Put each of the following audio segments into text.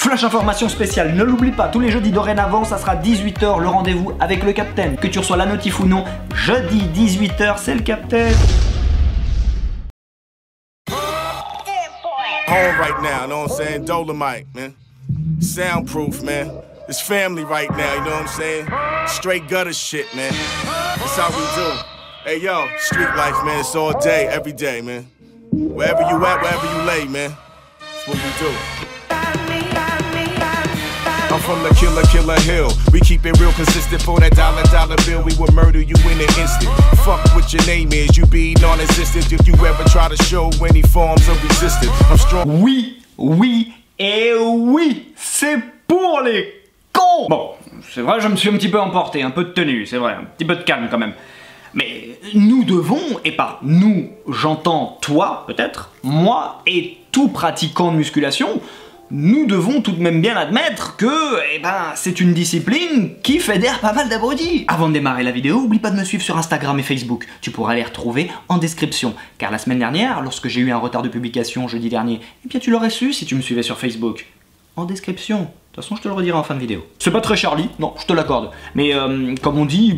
Flash information spéciale, ne l'oublie pas, tous les jeudis dorénavant, ça sera 18 h le rendez-vous avec le Captain. Que tu reçois la notif ou non, jeudi 18 h, c'est le Captain. Home right now, you know what I'm saying? Dolomite, man. Soundproof, man. It's family right now, you know what I'm saying? Straight gutter shit, man. That's how we do. Hey, yo, street life, man. It's all day, every day, man. Wherever you at, wherever you lay, man. That's what we do. I'm from the killer hill. We keep it real consistent for that dollar bill. We will murder you in an instant. Fuck what your name is, you be non-existent if you ever try to show any forms of resistance. I'm strong. Oui, oui et oui, c'est pour les cons. Bon, c'est vrai, je me suis un petit peu emporté, un peu de tenue, c'est vrai, un petit peu de calme quand même. Mais nous devons, et par nous, j'entends toi peut-être, moi et tout pratiquant de musculation, nous devons tout de même bien admettre que, c'est une discipline qui fédère pas mal d'abrutis. Avant de démarrer la vidéo, oublie pas de me suivre sur Instagram et Facebook. Tu pourras les retrouver en description. Car la semaine dernière, lorsque j'ai eu un retard de publication jeudi dernier, tu l'aurais su si tu me suivais sur Facebook. En description. De toute façon, je te le redirai en fin de vidéo. C'est pas très Charlie, non, je te l'accorde. Mais comme on dit,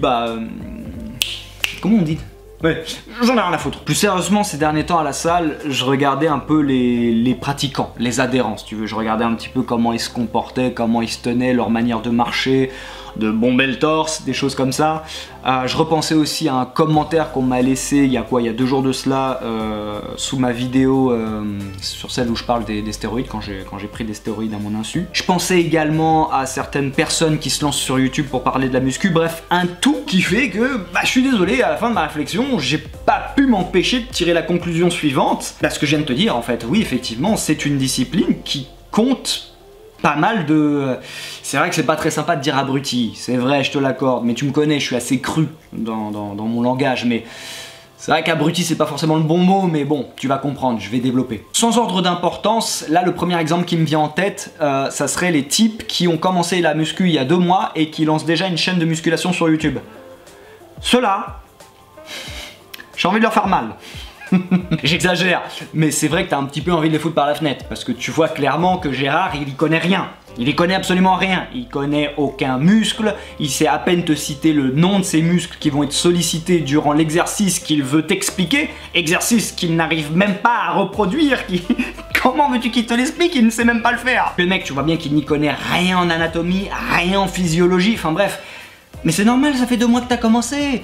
comment on dit ? Ouais, j'en ai rien à foutre. Plus sérieusement, ces derniers temps à la salle, je regardais un peu les pratiquants, les adhérents si tu veux. Je regardais un petit peu comment ils se comportaient, comment ils se tenaient, leur manière de marcher, de bomber le torse, des choses comme ça. Je repensais aussi à un commentaire qu'on m'a laissé il y a 2 jours de cela sous ma vidéo sur celle où je parle des stéroïdes, quand j'ai pris des stéroïdes à mon insu. Je pensais également à certaines personnes qui se lancent sur YouTube pour parler de la muscu, bref, un tout qui fait que, je suis désolé, à la fin de ma réflexion, j'ai pas pu m'empêcher de tirer la conclusion suivante. Ce que je viens de te dire, en fait, oui, effectivement, c'est une discipline qui compte pas mal de... C'est vrai que c'est pas très sympa de dire abruti, c'est vrai, je te l'accorde, mais tu me connais, je suis assez cru dans mon langage, mais c'est vrai qu'abruti c'est pas forcément le bon mot, mais bon, tu vas comprendre, je vais développer. Sans ordre d'importance, là le premier exemple qui me vient en tête, ça serait les types qui ont commencé la muscu il y a 2 mois et qui lancent déjà une chaîne de musculation sur YouTube. Ceux-là, j'ai envie de leur faire mal. J'exagère, mais c'est vrai que t'as un petit peu envie de les foutre par la fenêtre, parce que tu vois clairement que Gérard, il y connaît rien. Il y connaît absolument rien. Il connaît aucun muscle, il sait à peine te citer le nom de ces muscles qui vont être sollicités durant l'exercice qu'il veut t'expliquer, exercice qu'il n'arrive même pas à reproduire, Comment veux-tu qu'il te l'explique? Il ne sait même pas le faire. Le mec, tu vois bien qu'il n'y connaît rien en anatomie, rien en physiologie, enfin bref. Mais c'est normal, ça fait 2 mois que t'as commencé.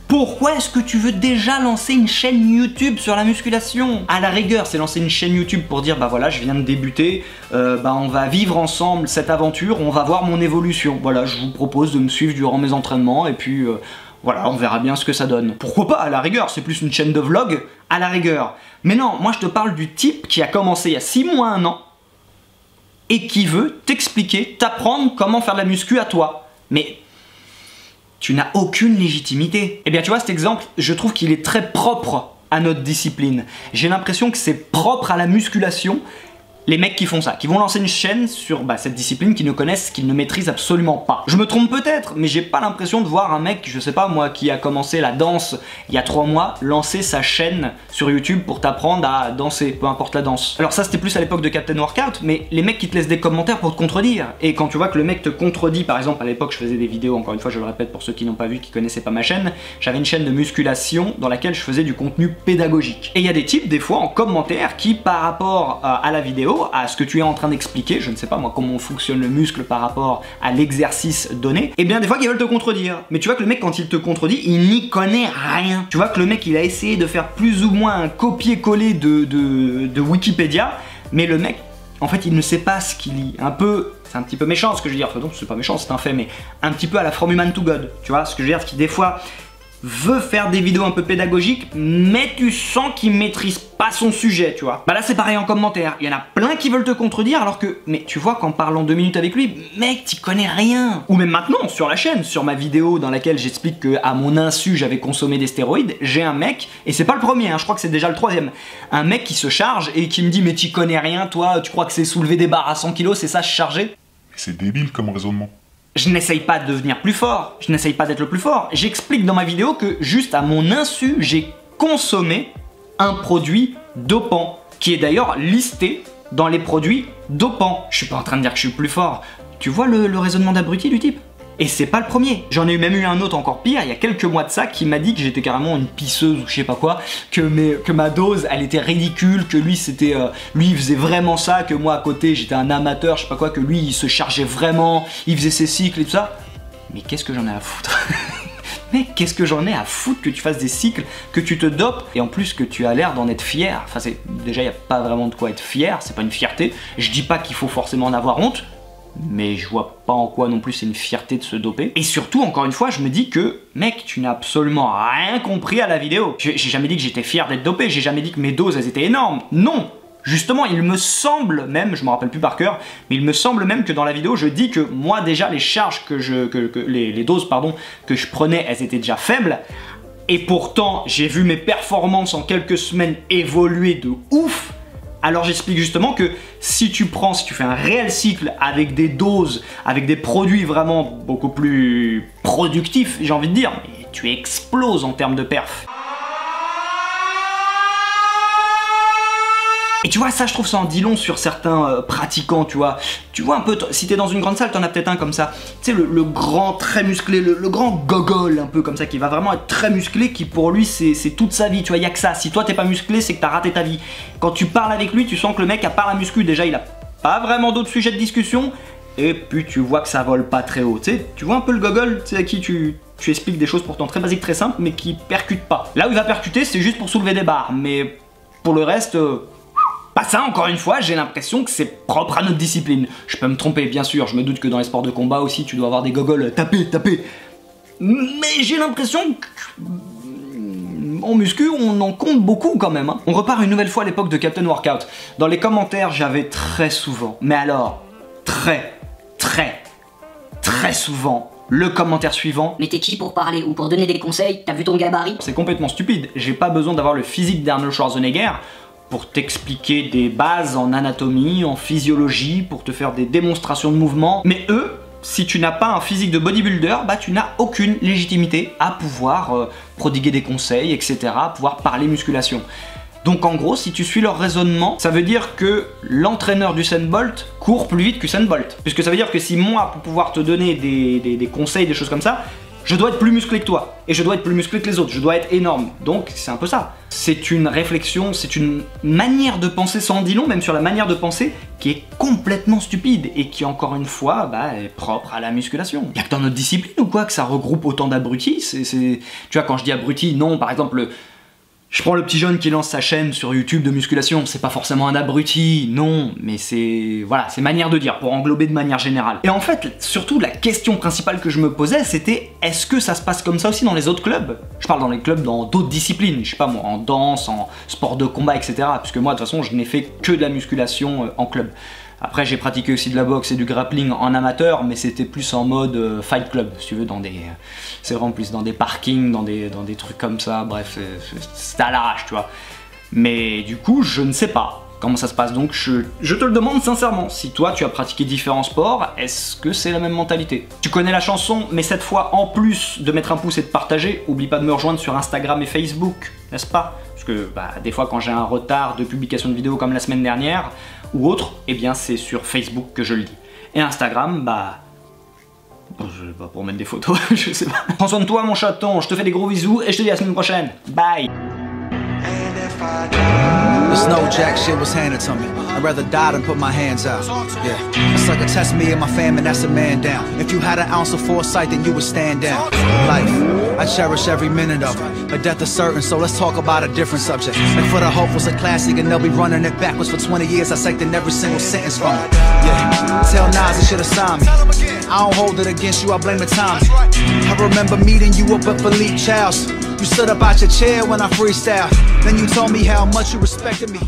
Pourquoi est-ce que tu veux déjà lancer une chaîne YouTube sur la musculation? À la rigueur, c'est lancer une chaîne YouTube pour dire voilà, je viens de débuter, on va vivre ensemble cette aventure, on va voir mon évolution. Voilà, je vous propose de me suivre durant mes entraînements et puis voilà, on verra bien ce que ça donne. Pourquoi pas, à la rigueur, c'est plus une chaîne de vlog, à la rigueur. Mais non, moi je te parle du type qui a commencé il y a 6 mois, 1 an et qui veut t'expliquer, t'apprendre comment faire de la muscu à toi. Mais tu n'as aucune légitimité. Eh bien tu vois, cet exemple, je trouve qu'il est très propre à notre discipline. J'ai l'impression que c'est propre à la musculation, les mecs qui font ça, qui vont lancer une chaîne sur cette discipline qu'ils ne connaissent, qu'ils ne maîtrisent absolument pas. Je me trompe peut-être, mais j'ai pas l'impression de voir un mec, je sais pas moi, qui a commencé la danse il y a 3 mois, lancer sa chaîne sur YouTube pour t'apprendre à danser, peu importe la danse. Alors ça c'était plus à l'époque de Captain Workout, mais les mecs qui te laissent des commentaires pour te contredire. Et quand tu vois que le mec te contredit, par exemple à l'époque je faisais des vidéos, encore une fois je le répète pour ceux qui n'ont pas vu, qui connaissaient pas ma chaîne, j'avais une chaîne de musculation dans laquelle je faisais du contenu pédagogique. Et il y a des types, des fois en commentaire, qui par rapport à la vidéo, à ce que tu es en train d'expliquer, je ne sais pas moi comment fonctionne le muscle par rapport à l'exercice donné, et bien des fois ils veulent te contredire. Mais tu vois que le mec quand il te contredit, il n'y connaît rien. Tu vois que le mec il a essayé de faire plus ou moins un copier-coller de Wikipédia, mais le mec en fait il ne sait pas ce qu'il lit. C'est un petit peu méchant ce que je veux dire, enfin non c'est pas méchant, c'est un fait, mais un petit peu à la From Human to God, tu vois ce que je veux dire, ce qui des fois veut faire des vidéos un peu pédagogiques, mais tu sens qu'il maîtrise pas son sujet, tu vois. Là c'est pareil en commentaire, il y en a plein qui veulent te contredire alors que, mais tu vois qu'en parlant 2 minutes avec lui, mec t'y connais rien. Ou même maintenant sur la chaîne, sur ma vidéo dans laquelle j'explique que à mon insu j'avais consommé des stéroïdes, j'ai un mec, et c'est pas le premier, je crois que c'est déjà le 3e, un mec qui se charge et qui me dit mais t'y connais rien toi, tu crois que c'est soulever des barres à 100 kg, c'est ça se charger? C'est débile comme raisonnement. Je n'essaye pas de devenir plus fort, je n'essaye pas d'être le plus fort. J'explique dans ma vidéo que juste à mon insu, j'ai consommé un produit dopant, qui est d'ailleurs listé dans les produits dopants. Je suis pas en train de dire que je suis plus fort. Tu vois le raisonnement d'abruti du type? Et c'est pas le premier. J'en ai même eu un autre encore pire, il y a quelques mois de ça, qui m'a dit que j'étais carrément une pisseuse ou je sais pas quoi, que ma dose, elle était ridicule, que lui, lui, il faisait vraiment ça, que moi, à côté, j'étais un amateur, je sais pas quoi, que lui, il se chargeait vraiment, il faisait ses cycles et tout ça. Mais qu'est-ce que j'en ai à foutre? Mais qu'est-ce que j'en ai à foutre que tu fasses des cycles, que tu te dopes, et en plus que tu as l'air d'en être fier. Enfin, déjà, il n'y a pas vraiment de quoi être fier, c'est pas une fierté. Je dis pas qu'il faut forcément en avoir honte, mais je vois pas en quoi non plus c'est une fierté de se doper. Et surtout, encore une fois, je me dis que, mec, tu n'as absolument rien compris à la vidéo. J'ai jamais dit que j'étais fier d'être dopé, j'ai jamais dit que mes doses, elles étaient énormes. Non! Justement, il me semble même, je me rappelle plus par cœur, mais il me semble même que dans la vidéo, je dis que moi déjà, les charges les doses, pardon, que je prenais, elles étaient déjà faibles. Et pourtant, j'ai vu mes performances en quelques semaines évoluer de ouf. Alors j'explique justement que si tu fais un réel cycle avec des doses, avec des produits vraiment beaucoup plus productifs, j'ai envie de dire, mais tu exploses en termes de perf. Et tu vois, ça, je trouve ça en dit long sur certains pratiquants, tu vois. Tu vois un peu, si t'es dans une grande salle, t'en as peut-être un comme ça. Tu sais, le grand très musclé, le grand gogol un peu comme ça, qui va vraiment être très musclé, qui pour lui, c'est toute sa vie, tu vois, y a que ça. Si toi, t'es pas musclé, c'est que t'as raté ta vie. Quand tu parles avec lui, tu sens que le mec, à part la muscu, déjà, il a pas vraiment d'autres sujets de discussion, et puis tu vois que ça vole pas très haut. Tu sais, tu vois un peu le gogol, tu sais, à qui tu expliques des choses pourtant très basiques, très simples, mais qui percutent pas. Là où il va percuter, c'est juste pour soulever des barres, mais pour le reste... Pas ça, encore une fois, j'ai l'impression que c'est propre à notre discipline. Je peux me tromper, bien sûr, je me doute que dans les sports de combat aussi, tu dois avoir des gogoles taper. Mais j'ai l'impression que... En muscu, on en compte beaucoup quand même. Hein. On repart une nouvelle fois à l'époque de Captain Workout. Dans les commentaires, j'avais très souvent, mais alors, très souvent, le commentaire suivant. Mais t'es qui pour parler ou pour donner des conseils? T'as vu ton gabarit? C'est complètement stupide. J'ai pas besoin d'avoir le physique d'Arnold Schwarzenegger pour t'expliquer des bases en anatomie, en physiologie, pour te faire des démonstrations de mouvements. Mais eux, si tu n'as pas un physique de bodybuilder, bah tu n'as aucune légitimité à pouvoir prodiguer des conseils, etc., à pouvoir parler musculation. Donc en gros, si tu suis leur raisonnement, ça veut dire que l'entraîneur d'Usain Bolt court plus vite qu'Usain Bolt. Puisque ça veut dire que si moi, pour pouvoir te donner des conseils, des choses comme ça, je dois être plus musclé que toi, et je dois être plus musclé que les autres, je dois être énorme. Donc c'est un peu ça. C'est une réflexion, c'est une manière de penser, sans en dire long, même sur la manière de penser, qui est complètement stupide, et qui encore une fois, bah, est propre à la musculation. Y'a que dans notre discipline ou quoi que ça regroupe autant d'abrutis. Tu vois, quand je dis abrutis, non, par exemple... Je prends le petit jeune qui lance sa chaîne sur YouTube de musculation, c'est pas forcément un abruti, non, mais c'est... Voilà, c'est manière de dire, pour englober de manière générale. Et en fait, surtout, la question principale que je me posais, c'était est-ce que ça se passe comme ça aussi dans les autres clubs? Je parle dans les clubs dans d'autres disciplines, je sais pas moi, en danse, en sport de combat, etc. Puisque moi, de toute façon, je n'ai fait que de la musculation en club. Après, j'ai pratiqué aussi de la boxe et du grappling en amateur, mais c'était plus en mode fight club, si tu veux, c'est vraiment plus dans des parkings, dans des trucs comme ça, bref, c'est à l'arrache, tu vois. Mais du coup, je ne sais pas comment ça se passe, donc je te le demande sincèrement. Si toi, tu as pratiqué différents sports, est-ce que c'est la même mentalité? Tu connais la chanson, mais cette fois, en plus de mettre un pouce et de partager, oublie pas de me rejoindre sur Instagram et Facebook, n'est-ce pas? Parce que bah, des fois, quand j'ai un retard de publication de vidéos comme la semaine dernière, ou autre, eh bien c'est sur Facebook que je le dis. Et Instagram, bah... pour mettre des photos, je sais pas. Prends soin de toi mon chaton, je te fais des gros bisous et je te dis à la semaine prochaine. Bye. This no jack shit was handed to me. I'd rather die than put my hands out. Yeah, it's like a test me and my family, that's a man down. If you had an ounce of foresight, then you would stand down. Life, I cherish every minute of it. A death is certain, so let's talk about a different subject. And for the hope was a classic, and they'll be running it backwards for 20 years. Dissecting every single sentence from it. Yeah, tell Nas he should have signed me. I don't hold it against you, I blame the time. I remember meeting you up at Philippe Child's. You stood up out your chair when I freestyled. Then you told me how much you respected me.